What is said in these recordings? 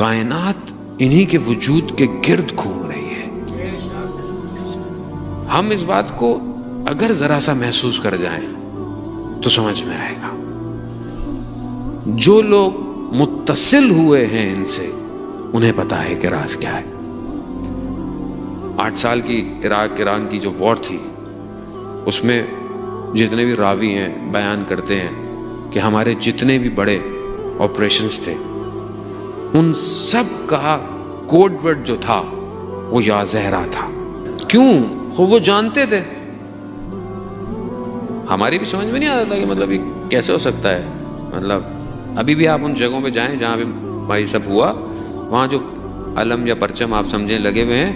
کائنات انہی کے وجود کے گرد گھوم رہی ہے. ہم اس بات کو اگر ذرا سا محسوس کر جائیں تو سمجھ میں آئے گا. جو لوگ متصل ہوئے ہیں ان سے انہیں پتا ہے کہ راز کیا ہے. 8 سال کی عراق ایران کی جو وار تھی اس میں جتنے بھی راوی ہیں بیان کرتے ہیں کہ ہمارے جتنے بھی بڑے آپریشنز تھے ان سب کا کوڈ ورڈ جو تھا وہ یا زہرا تھا. کیوں؟ وہ جانتے تھے. ہماری بھی سمجھ میں نہیں آتا تھا کہ مطلب یہ کیسے ہو سکتا ہے. مطلب ابھی بھی آپ ان جگہوں پہ جائیں جہاں پہ بھائی سب ہوا، وہاں جو علم یا پرچم آپ سمجھیں لگے ہوئے ہیں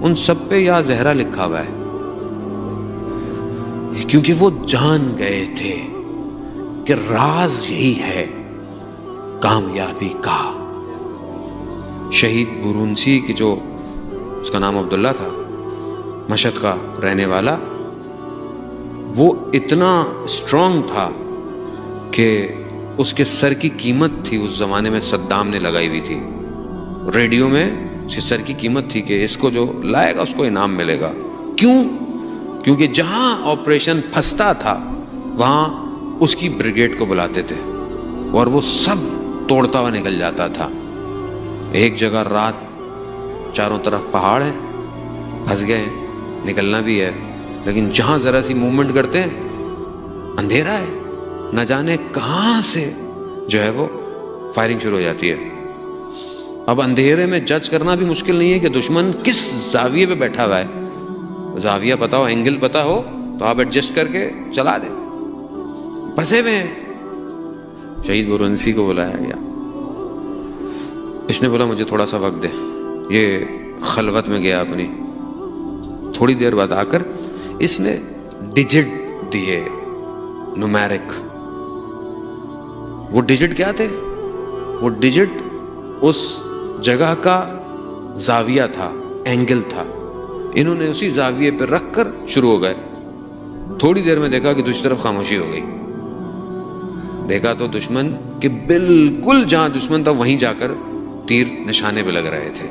ان سب پہ یا زہرا لکھا ہوا ہے، کیونکہ وہ جان گئے تھے کہ راز یہی ہے کامیابی کا. شہید برونسی کی جو اس کا نام عبداللہ تھا، مشہد کا رہنے والا، وہ اتنا اسٹرانگ تھا کہ اس کے سر کی قیمت تھی اس زمانے میں صدام نے لگائی ہوئی تھی. ریڈیو میں اس کے سر کی قیمت تھی کہ اس کو جو لائے گا اس کو انعام ملے گا. کیوں؟ کیونکہ جہاں آپریشن پھنستا تھا وہاں اس کی بریگیڈ کو بلاتے تھے اور وہ سب توڑتا ہوا نکل جاتا تھا. ایک جگہ رات چاروں طرف پہاڑ ہیں، پھنس گئے ہیں، نکلنا بھی ہے، لیکن جہاں ذرا سی موومنٹ کرتے ہیں اندھیرا ہے، نہ جانے کہاں سے جو ہے وہ فائرنگ شروع ہو جاتی ہے. اب اندھیرے میں جج کرنا بھی مشکل نہیں ہے کہ دشمن کس زاویے پہ بیٹھا ہوا ہے. زاویہ پتا ہو، اینگل پتا ہو تو آپ ایڈجسٹ کر کے چلا دیں. پھنسے ہوئے ہیں. شہید برونسی کو بلایا گیا. اس نے بولا مجھے تھوڑا سا وقت دے. یہ خلوت میں گیا اپنی. تھوڑی دیر بعد آ کر اس نے ڈیجٹ دیے، نومیرک. وہ ڈیجٹ کیا تھے؟ وہ ڈیجٹ اس جگہ کا زاویہ تھا، اینگل تھا. انہوں نے اسی زاویے پہ رکھ کر شروع ہو گئے. تھوڑی دیر میں دیکھا کہ دوسری طرف خاموشی ہو گئی. دیکھا تو دشمن کہ بالکل جہاں دشمن تھا وہیں جا کر تیر نشانے پہ لگ رہے تھے.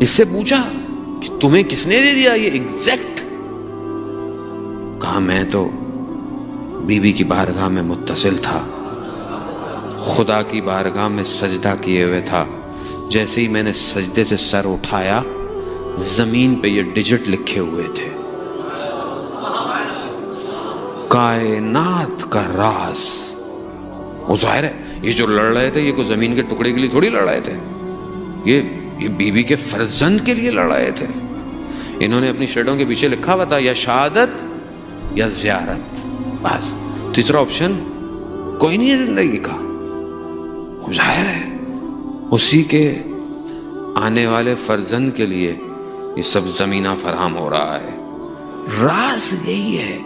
اس سے پوچھا کہ تمہیں کس نے دے دیا یہ ایگزیکٹ؟ کہا میں تو بی بی کی بارگاہ میں متصل تھا، خدا کی بارگاہ میں سجدہ کیے ہوئے تھا. جیسے ہی میں نے سجدے سے سر اٹھایا زمین پہ یہ ڈیجٹ لکھے ہوئے تھے. کائنات کا راز. وہ ظاہر ہے یہ جو لڑ رہے تھے یہ کوئی زمین کے ٹکڑے کے لیے تھوڑی لڑ رہے تھے، یہ بیوی کے فرزند کے لیے لڑ رہے تھے. انہوں نے اپنی شرٹوں کے پیچھے لکھا ہوا تھا یا شہادت یا زیارت. بس تیسرا آپشن کوئی نہیں ہے زندگی کا. ظاہر ہے اسی کے آنے والے فرزند کے لیے یہ سب زمینہ فراہم ہو رہا ہے. راز یہی ہے.